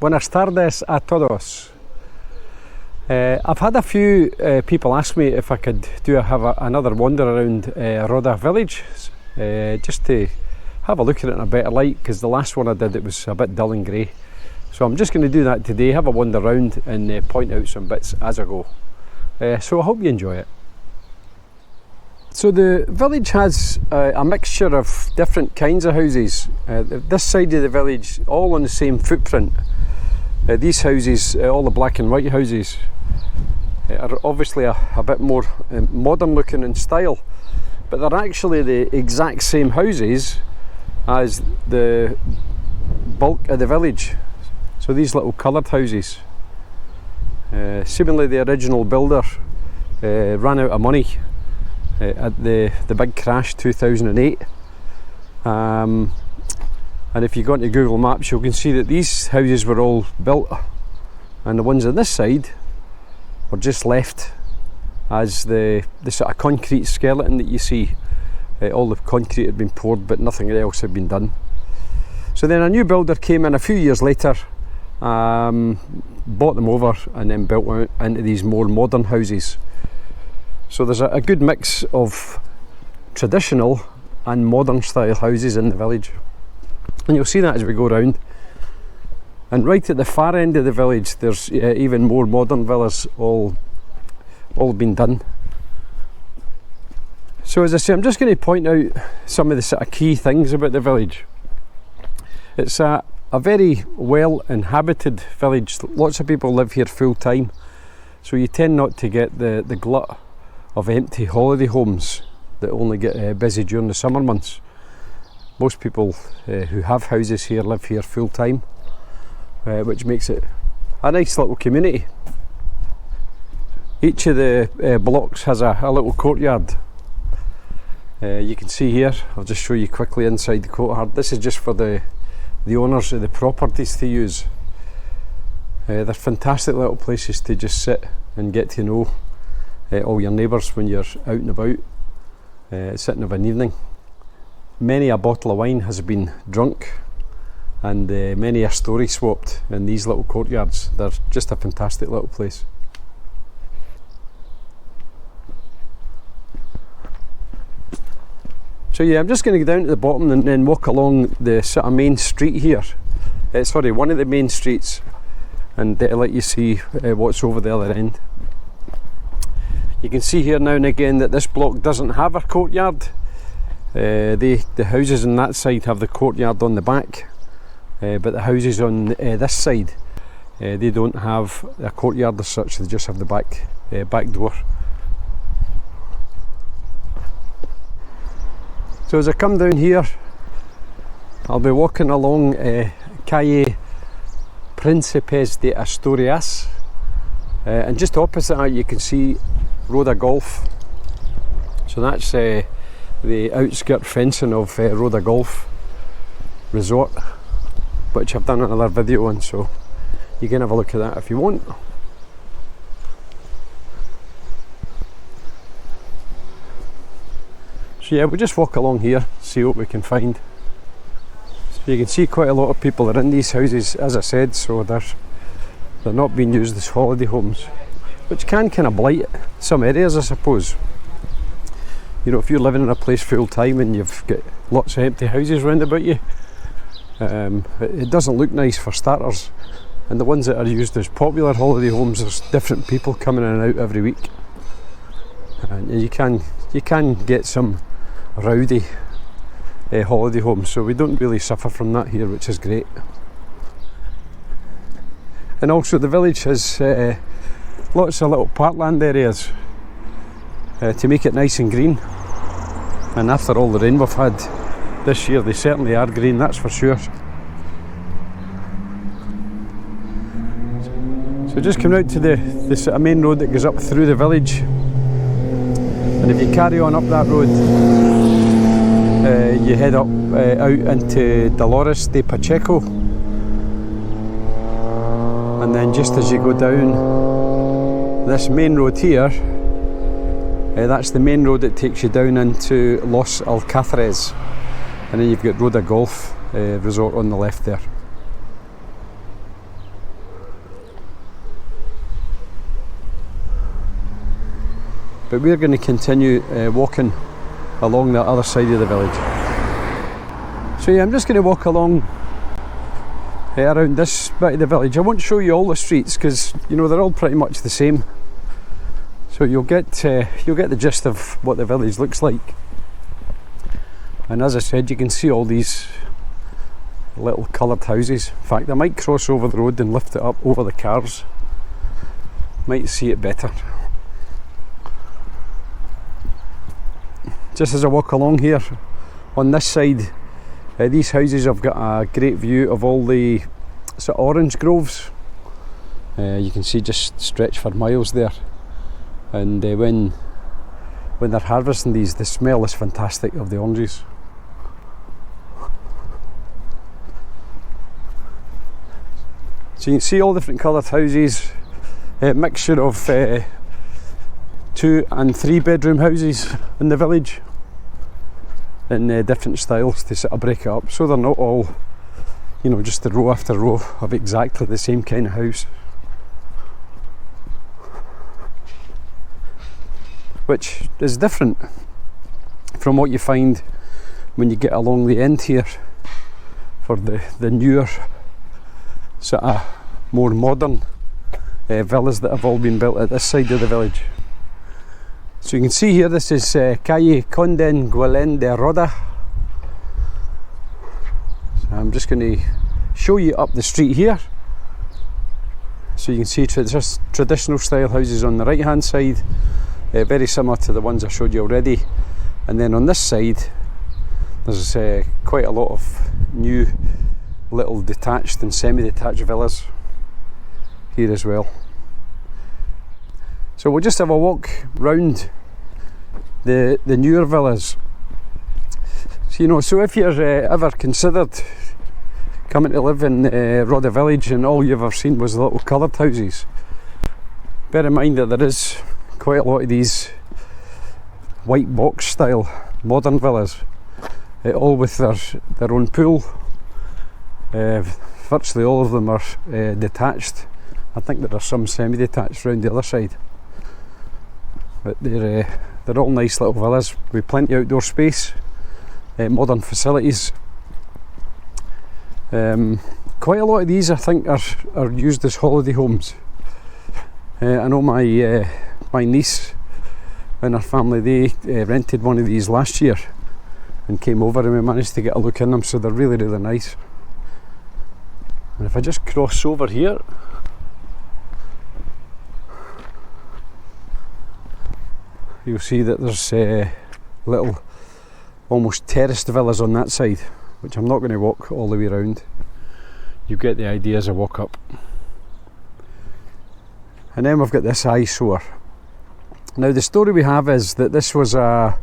Buenas tardes a todos. I've had a few people ask me if I could have another wander around Roda Village, just to have a look at it in a better light, because the last one I did, it was a bit dull and grey. So I'm just going to do that today, have a wander around and point out some bits as I go. So I hope you enjoy it. So the village has a mixture of different kinds of houses. This side of the village, all on the same footprint. These houses, all the black and white houses, are obviously a bit more modern looking in style, but they're actually the exact same houses as the bulk of the village. So these little coloured houses, seemingly the original builder ran out of money at the big crash 2008, and if you go into Google Maps, you can see that these houses were all built, and the ones on this side were just left as the sort of concrete skeleton that you see. All the concrete had been poured, but nothing else had been done. So then a new builder came in a few years later, bought them over, and then built out into these more modern houses. So there's a good mix of traditional and modern style houses in the village, and you'll see that as we go around. And right at the far end of the village, there's even more modern villas, all been done. So as I say, I'm just going to point out some of the sort of key things about the village. It's a very well inhabited village. Lots of people live here full time, so you tend not to get the glut of empty holiday homes that only get busy during the summer months. Most people who have houses here live here full time, which makes it a nice little community. Each of the blocks has a little courtyard. You can see here, I'll just show you quickly inside the courtyard. This is just for the owners of the properties to use. They're fantastic little places to just sit and get to know all your neighbours when you're out and about, sitting of an evening. Many a bottle of wine has been drunk, and many a story swapped in these little courtyards. They're just a fantastic little place. So yeah, I'm just going to go down to the bottom and then walk along the sort of main street here. Sorry, one of the main streets, and let you see what's over the other end. You can see here now and again that this block doesn't have a courtyard. The houses on that side have the courtyard on the back, but the houses on this side, they don't have a courtyard as such. They just have the back door. So as I come down here, I'll be walking along Calle Príncipes de Asturias, and just opposite that you can see Roda Golf. So that's the outskirt fencing of Roda Golf Resort, which I've done another video on, so you can have a look at that if you want. So yeah, we'll just walk along here, see what we can find. So you can see quite a lot of people are in these houses, as I said, so they're not being used as holiday homes, which can kind of blight some areas, I suppose. You know, if you're living in a place full time and you've got lots of empty houses round about you, it doesn't look nice for starters. And the ones that are used as popular holiday homes, there's different people coming in and out every week, and you can get some rowdy holiday homes, so we don't really suffer from that here, which is great. And also the village has lots of little parkland areas to make it nice and green, and after all the rain we've had this year, they certainly are green, that's for sure. So just coming out to the sort of main road that goes up through the village, and if you carry on up that road, you head up out into Dolores de Pacheco, and then just as you go down this main road here, that's the main road that takes you down into Los Alcázares, and then you've got Roda Golf Resort on the left there. but we're going to continue walking along the other side of the village. So yeah, I'm just going to walk along around this bit of the village. I won't show you all the streets because you know they're all pretty much the same. So you'll get the gist of what the village looks like. And as I said, you can see all these little coloured houses. In fact, I might cross over the road and lift it up over the cars. Might see it better. Just as I walk along here, on this side, these houses have got a great view of all the sort of orange groves. You can see just stretch for miles there. And when they're harvesting these, the smell is fantastic of the oranges. So you can see all different coloured houses, a mixture of 2 and 3 bedroom houses in the village, in different styles to sort of break it up, so they're not all, you know, just a row after row of exactly the same kind of house. Which is different from what you find when you get along the end here for the newer, sort of more modern villas that have all been built at this side of the village. So you can see here, this is Calle Conden Guelen de Roda. So I'm just going to show you up the street here. So you can see just traditional style houses on the right hand side, very similar to the ones I showed you already. And then on this side there's quite a lot of new little detached and semi-detached villas here as well. So we'll just have a walk round the newer villas. So, you know, so if you're ever considered coming to live in Roda Village and all you've ever seen was the little coloured houses, bear in mind that there is quite a lot of these white box style modern villas, all with their own pool. Virtually all of them are detached. I think there are some semi-detached around the other side, but they're all nice little villas with plenty of outdoor space, modern facilities. Quite a lot of these I think are used as holiday homes. I know my niece and her family, they rented one of these last year and came over, and we managed to get a look in them, so they're really, really nice. And if I just cross over here, you'll see that there's little almost terraced villas on that side, which I'm not going to walk all the way around. You get the idea as I walk up. And then we've got this eyesore. Now the story we have is that this was a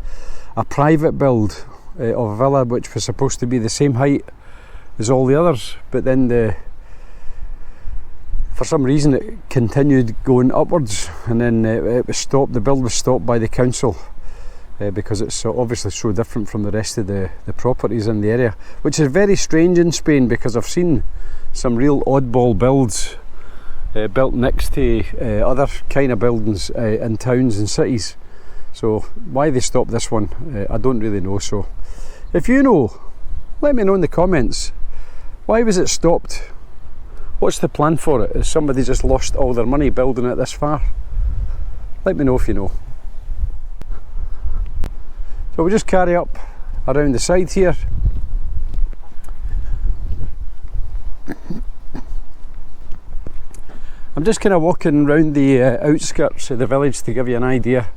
private build of a villa which was supposed to be the same height as all the others, but then for some reason it continued going upwards, and then it was stopped. The build was stopped by the council because it's obviously so different from the rest of the properties in the area, which is very strange in Spain, because I've seen some real oddball builds built next to other kind of buildings in towns and cities. So why they stopped this one, I don't really know. So if you know, let me know in the comments. Why was it stopped? What's the plan for it? Has somebody just lost all their money building it this far? Let me know if you know. So we'll just carry up around the side here. I'm just kind of walking around the outskirts of the village to give you an idea.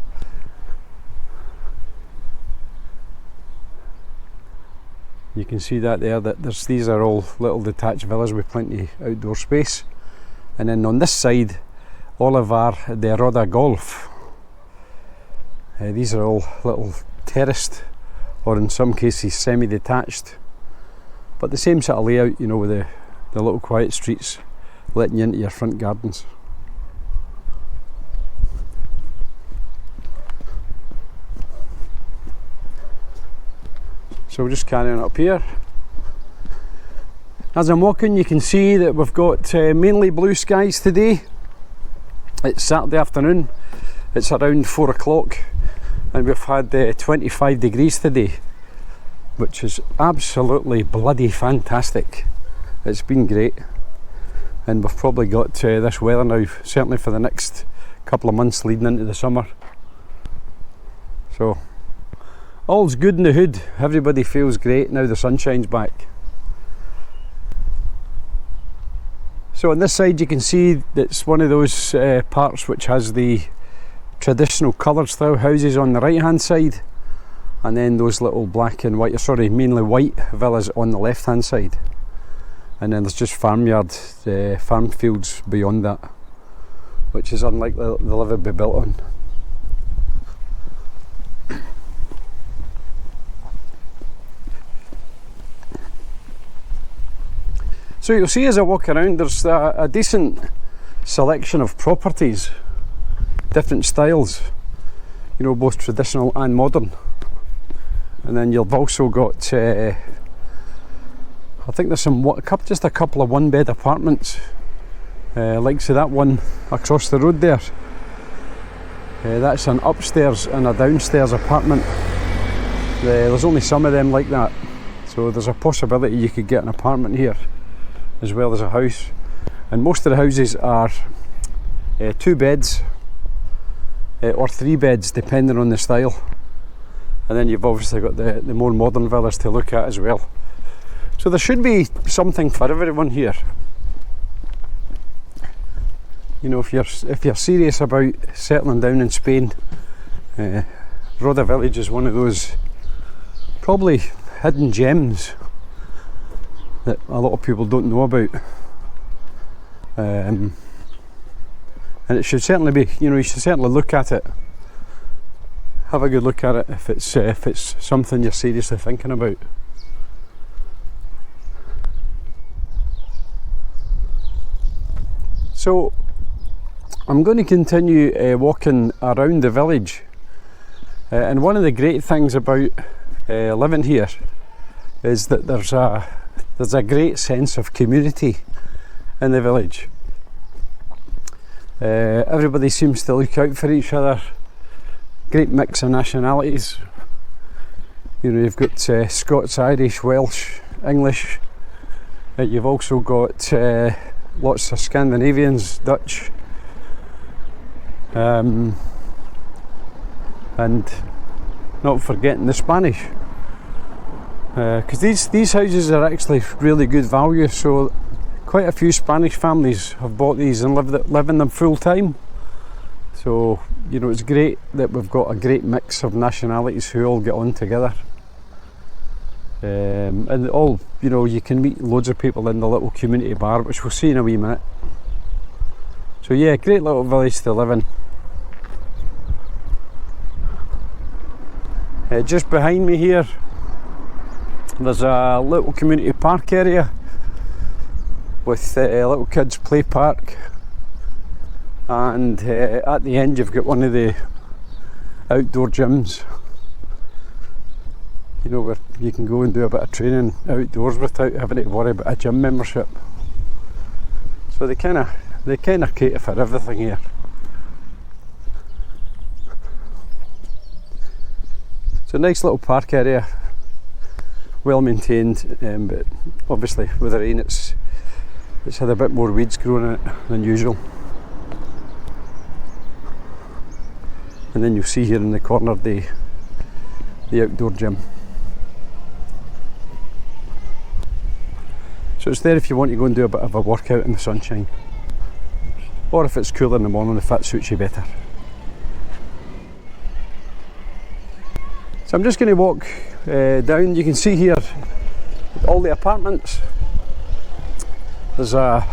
You can see that there, that these are all little detached villas with plenty of outdoor space. And then on this side, Olivar de Roda Golf. These are all little terraced, or in some cases semi-detached, but the same sort of layout, you know, with the little quiet streets letting you into your front gardens. So we're just carrying up here. As I'm walking, you can see that we've got mainly blue skies today. It's Saturday afternoon. It's around 4 o'clock and we've had 25 degrees today, which is absolutely bloody fantastic. It's been great, and we've probably got this weather now, certainly for the next couple of months leading into the summer. So all's good in the hood, everybody feels great now the sunshine's back. So on this side you can see it's one of those parts which has the traditional coloured style houses on the right hand side, and then those little black and white, sorry, mainly white villas on the left hand side, and then there's just farm fields beyond that, which is unlikely they'll ever be built on. So you'll see as I walk around there's a decent selection of properties, different styles, you know, both traditional and modern. And then you've also got, I think there's just a couple of one bed apartments, like so that one across the road there. That's an upstairs and a downstairs apartment. There's only some of them like that, so there's a possibility you could get an apartment here as well as a house. And most of the houses are 2 beds or 3 beds depending on the style, and then you've obviously got the more modern villas to look at as well. So there should be something for everyone here. You know, if you're serious about settling down in Spain, Roda Village is one of those probably hidden gems that a lot of people don't know about, and it should certainly be, you know, you should certainly look at it, have a good look at it if it's something you're seriously thinking about. So I'm going to continue walking around the village, and one of the great things about living here is that there's a great sense of community in the village. Everybody seems to look out for each other. Great mix of nationalities. You know, you've got Scots, Irish, Welsh, English. You've also got lots of Scandinavians, Dutch, and not forgetting the Spanish. Because these houses are actually really good value, so quite a few Spanish families have bought these and live in them full time. So, you know, it's great that we've got a great mix of nationalities who all get on together. And all, you know, you can meet loads of people in the little community bar, which we'll see in a wee minute. So yeah, great little village to live in. Just behind me here, there's a little community park area with a little kids play park, and at the end you've got one of the outdoor gyms, you know, where you can go and do a bit of training outdoors without having to worry about a gym membership. So they kind of cater for everything here. It's a nice little park area, well maintained, but obviously with the rain it's had a bit more weeds growing in it than usual. And then you'll see here in the corner the outdoor gym. So it's there if you want to go and do a bit of a workout in the sunshine, or if it's cooler in the morning, if that suits you better. So I'm just going to walk down. You can see here all the apartments. There's a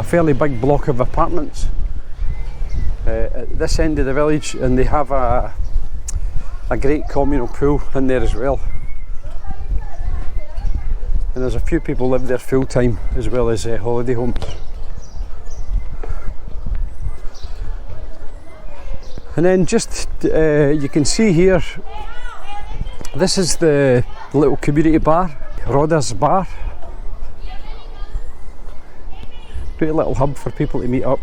fairly big block of apartments at this end of the village, and they have a great communal pool in there as well. And there's a few people live there full time as well as holiday homes. And then just you can see here, this is the little community bar, Roda's Bar. Great little hub for people to meet up.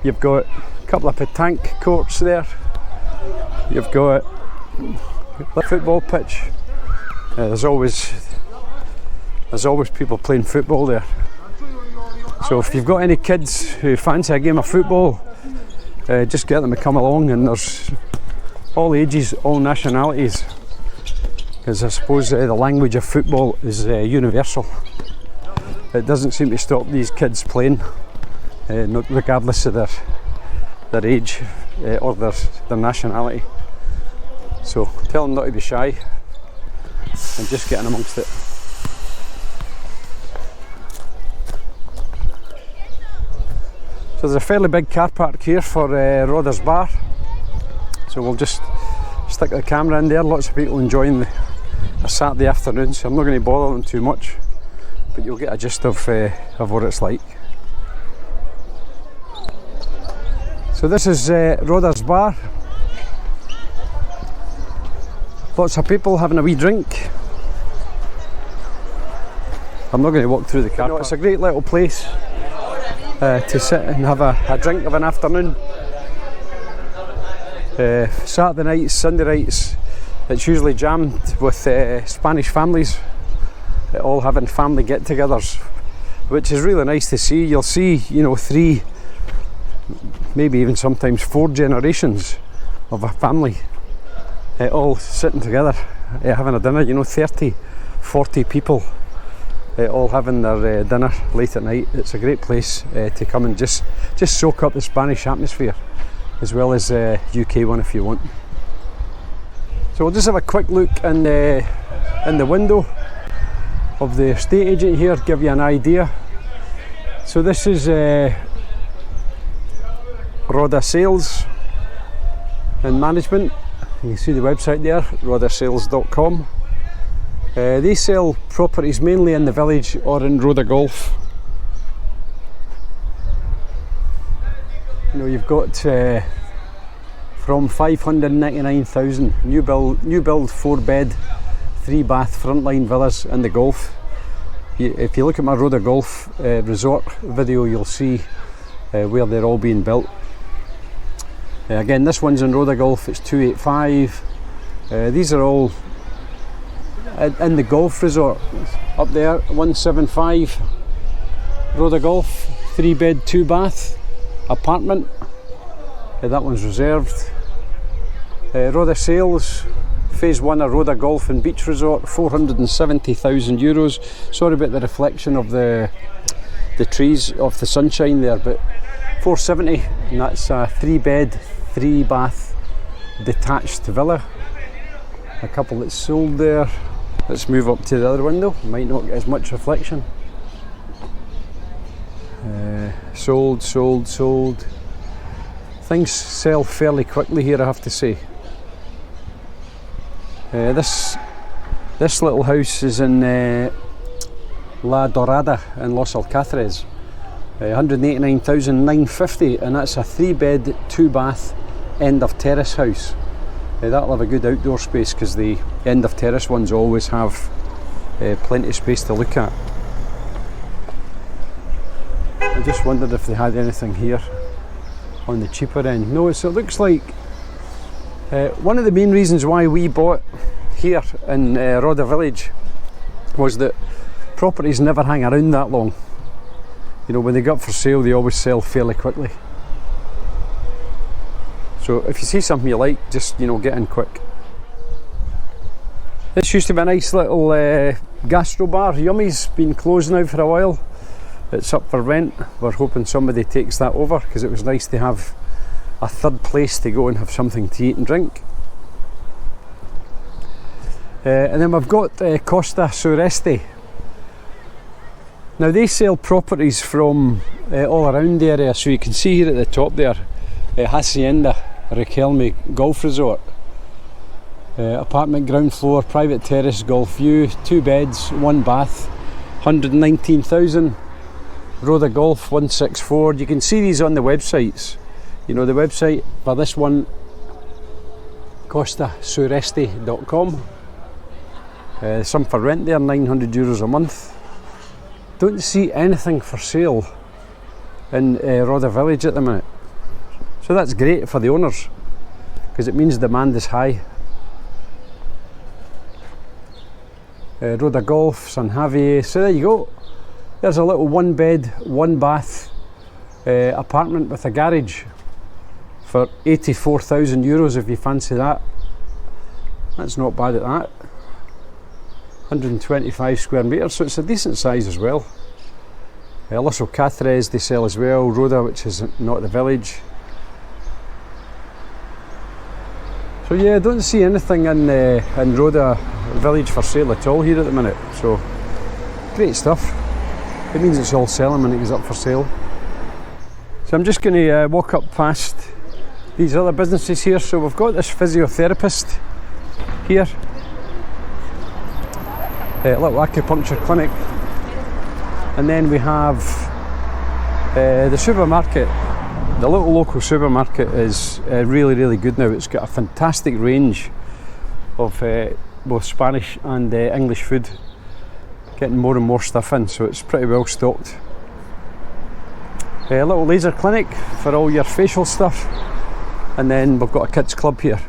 You've got A couple of petanque courts there. You've got a football pitch. There's always people playing football there. So if you've got any kids who fancy a game of football, just get them to come along, and there's all ages, all nationalities, because I suppose the language of football is universal. It doesn't seem to stop these kids playing, regardless of their age or their nationality. So tell them not to be shy and just get in amongst it. So there's a fairly big car park here for Roda's Bar, so we'll just stick the camera in there. Lots of people enjoying a Saturday afternoon, so I'm not going to bother them too much, but you'll get a gist of what it's like. So this is Roda's Bar. Lots of people having a wee drink. I'm not going to walk through the car park. It's a great little place to sit and have a drink of an afternoon. Saturday nights, Sunday nights, it's usually jammed with Spanish families all having family get-togethers, which is really nice to see. You'll see, 3, maybe even sometimes 4 generations of a family all sitting together having a dinner. 30, 40 people all having their dinner late at night. It's a great place to come and just soak up the Spanish atmosphere, as well as UK one if you want. So we'll just have a quick look in the window of the estate agent here, give you an idea. So this is Roda Sales and Management. You can see the website there, rodasales.com. They sell properties mainly in the village or in Roda Golf. You've got from 599,000 new build 4-bed 3-bath frontline villas in the Golf. If you look at my Roda Golf resort video, you'll see where they're all being built. Again, this one's in Roda Golf, it's 285. These are all in the Golf resort. Up there, 175. Roda Golf, 3-bed 2-bath apartment. That one's reserved. Roda Sales, Phase 1 of Roda Golf and Beach Resort, 470,000 euros. Sorry about the reflection of the trees of the sunshine there, but 470, and that's a 3-bed 3-bath detached villa. A couple that's sold there. Let's move up to the other window, might not get as much reflection. Sold. Things sell fairly quickly here, I have to say. This little house is in La Dorada in Los Alcázares, 189,950, and that's a 3-bed 2-bath end of terrace house. That'll have a good outdoor space, because the end of terrace ones always have plenty of space to look at. I just wondered if they had anything here on the cheaper end. No, so it looks like one of the main reasons why we bought here in Roda Village was that properties never hang around that long. When they go up for sale, they always sell fairly quickly. So if you see something you like, just get in quick. This used to be a nice little gastro bar. Yummy's been closed now for a while. It's up for rent. We're hoping somebody takes that over, because it was nice to have a third place to go and have something to eat and drink. And then we've got Costa Sureste. Now they sell properties from all around the area, so you can see here at the top there, Hacienda Riquelme Golf Resort. Apartment ground floor, private terrace, golf view, 2 beds, 1 bath, 119,000. Roda Golf, 164. You can see these on the websites. The website for this one, costasureste.com. Some for rent there, 900 euros a month. Don't see anything for sale in Roda Village at the minute. So that's great for the owners, because it means demand is high. Roda Golf, San Javier. So there you go. There's a little 1 bed, 1 bath apartment with a garage for €84,000 if you fancy that. That's not bad at that. 125 square metres, so it's a decent size as well. Lusso Catres they sell as well, Roda, which is not the village. So yeah, I don't see anything in Roda Village for sale at all here at the minute, so great stuff. It means it's all selling when it goes up for sale. So I'm just going to walk up past these other businesses here. So we've got this physiotherapist here, a little acupuncture clinic, and then we have the supermarket. The little local supermarket is really good now. It's got a fantastic range of both Spanish and English food, getting more and more stuff in, so it's pretty well stocked. A little laser clinic for all your facial stuff, and then we've got a kids club here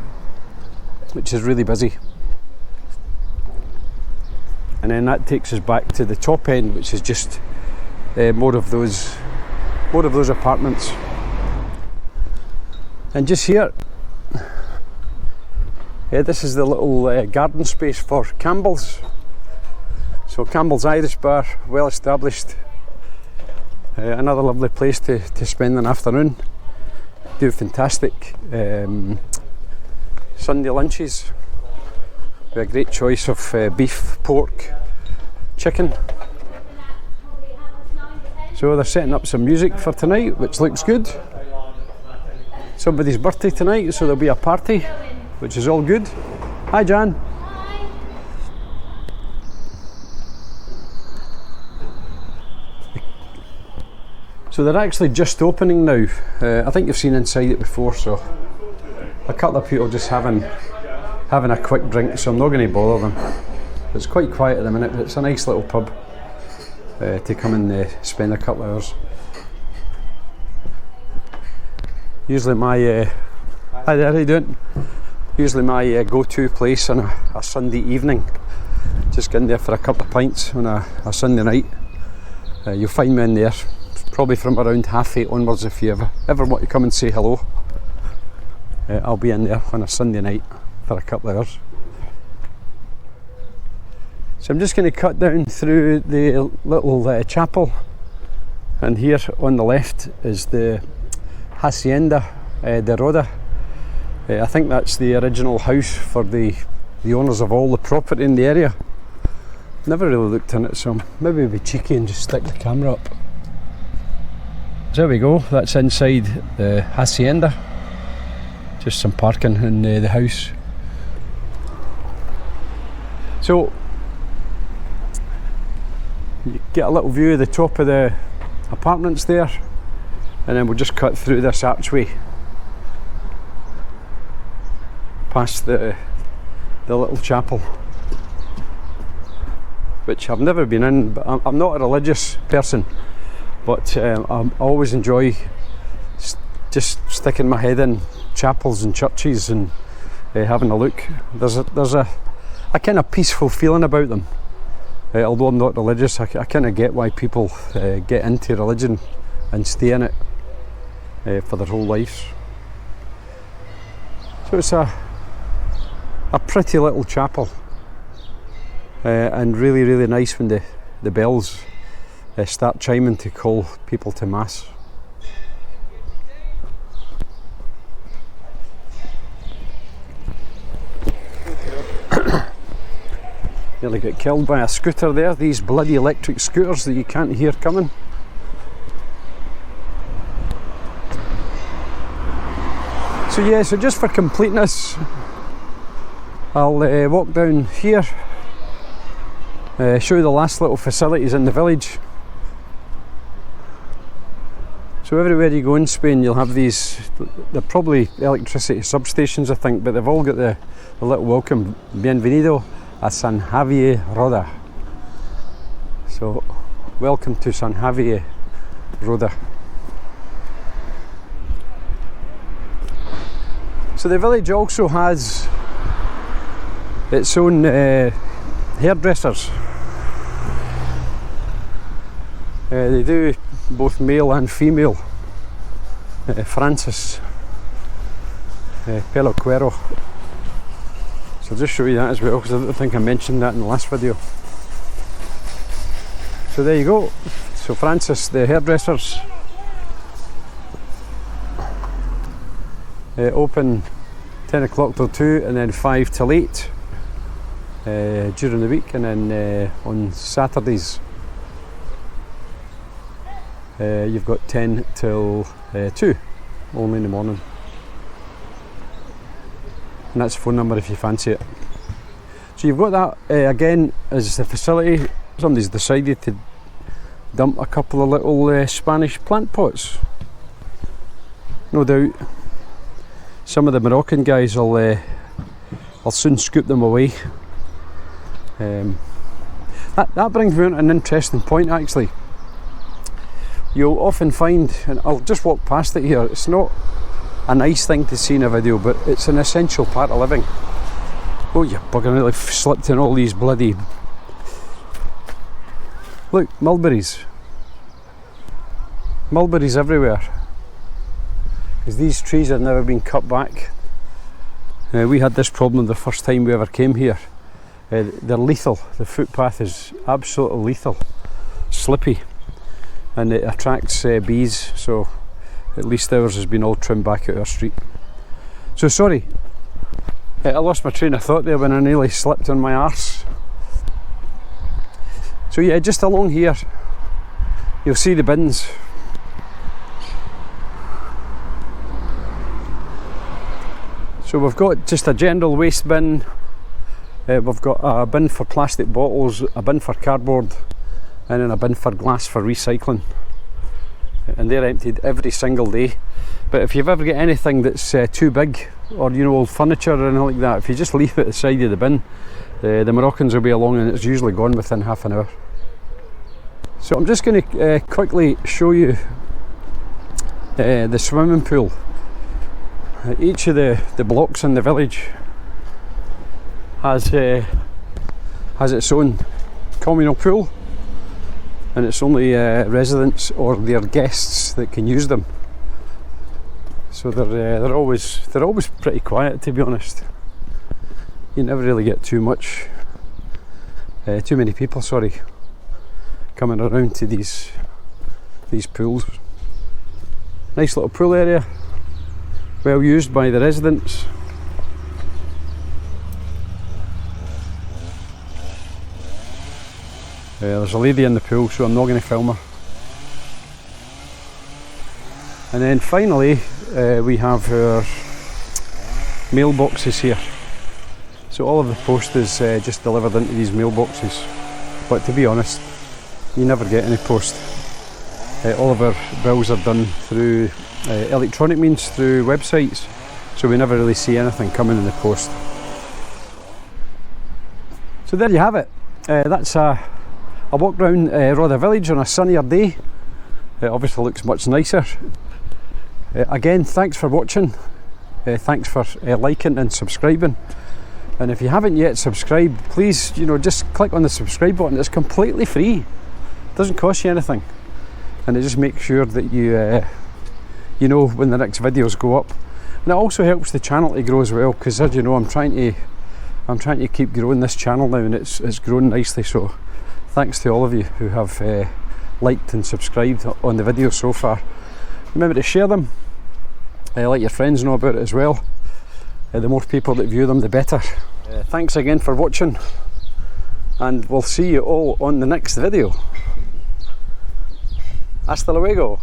which is really busy, and then that takes us back to the top end, which is just more of those apartments. And just here, this is the little garden space for Campbell's. So Campbell's Irish Bar, well established. Another lovely place to spend an afternoon. Do fantastic Sunday lunches. We have a great choice of beef, pork, chicken. So they're setting up some music for tonight, which looks good. Somebody's birthday tonight, so there'll be a party, which is all good. Hi Jan. Hi. So they're actually just opening now. I think you've seen inside it before, so a couple of people just having a quick drink, so I'm not going to bother them. It's quite quiet at the minute, but it's a nice little pub to come and spend a couple of hours. Usually my hi there, how you doing? Usually my go-to place on a Sunday evening. Just get in there for a couple of pints on a Sunday night. You'll find me in there, probably from around 8:30 onwards. If you ever want to come and say hello, I'll be in there on a Sunday night for a couple of hours. So I'm just going to cut down through the little chapel, and here on the left is the Hacienda de Roda. I think that's the original house for the owners of all the property in the area. Never really looked in it, so maybe we'll be cheeky and just stick the camera up. So there we go, that's inside the Hacienda. Just some parking in the house. So you get a little view of the top of the apartments there, and then we'll just cut through this archway past the little chapel, which I've never been in, but I'm not a religious person, but I always enjoy just sticking my head in chapels and churches and having a look. There's a kind of peaceful feeling about them. Although I'm not religious, I kind of get why people get into religion and stay in it for their whole lives. So it's a pretty little chapel, and really nice when the bells start chiming to call people to mass. Nearly got killed by a scooter there, these bloody electric scooters that you can't hear coming. So yeah, so just for completeness, I'll walk down here, show you the last little facilities in the village. So everywhere you go in Spain you'll have these, they're probably electricity substations I think, but they've all got the little welcome, bienvenido a San Javier Roda. So welcome to San Javier Roda. So the village also has its own hairdressers. They do both male and female. Francis Pelo Cuero. So I'll just show you that as well, because I don't think I mentioned that in the last video. So there you go. So Francis, the hairdressers, open 10 o'clock till 2 and then 5 till 8 during the week, and then on Saturdays you've got 10 till 2 only in the morning. And that's the phone number if you fancy it. So you've got that again as the facility. Somebody's decided to dump a couple of little Spanish plant pots. No doubt some of the Moroccan guys will soon scoop them away. That brings me on an interesting point actually. You'll often find, and I'll just walk past it here, it's not a nice thing to see in a video, but it's an essential part of living. Oh, you bugger, I nearly slipped in all these bloody... Look, mulberries. Mulberries everywhere. Because these trees have never been cut back. We had this problem the first time we ever came here. They're lethal. The footpath is absolutely lethal. Slippy. And it attracts bees, so at least ours has been all trimmed back out our street. So sorry, I lost my train of thought there when I nearly slipped on my arse. So yeah, just along here you'll see the bins. So we've got just a general waste bin, we've got a bin for plastic bottles, a bin for cardboard, and then a bin for glass for recycling, and they're emptied every single day. But if you've ever got anything that's too big, or you know, old furniture or anything like that, if you just leave it at the side of the bin, the Moroccans will be along and it's usually gone within half an hour. So I'm just going to quickly show you the swimming pool. Each of the blocks in the village has its own communal pool, and it's only residents or their guests that can use them. So they're always pretty quiet, to be honest. You never really get too many people, coming around to these pools. Nice little pool area, well used by the residents. There's a lady in the pool, so I'm not going to film her. And then finally we have our mailboxes here. So all of the post is just delivered into these mailboxes, but to be honest, you never get any post. All of our bills are done through electronic means, through websites, so we never really see anything coming in the post. So there you have it. That's a walk round Roda Village on a sunnier day. It obviously looks much nicer. Again, thanks for watching. Thanks for liking and subscribing. And if you haven't yet subscribed, please, just click on the subscribe button. It's completely free. It doesn't cost you anything, and it just makes sure that you know when the next videos go up. And it also helps the channel to grow as well, because as you know, I'm trying to keep growing this channel now, and it's grown nicely. So thanks to all of you who have liked and subscribed on the videos so far. Remember to share them, let your friends know about it as well. The more people that view them, the better. Thanks again for watching, and we'll see you all on the next video. Hasta luego.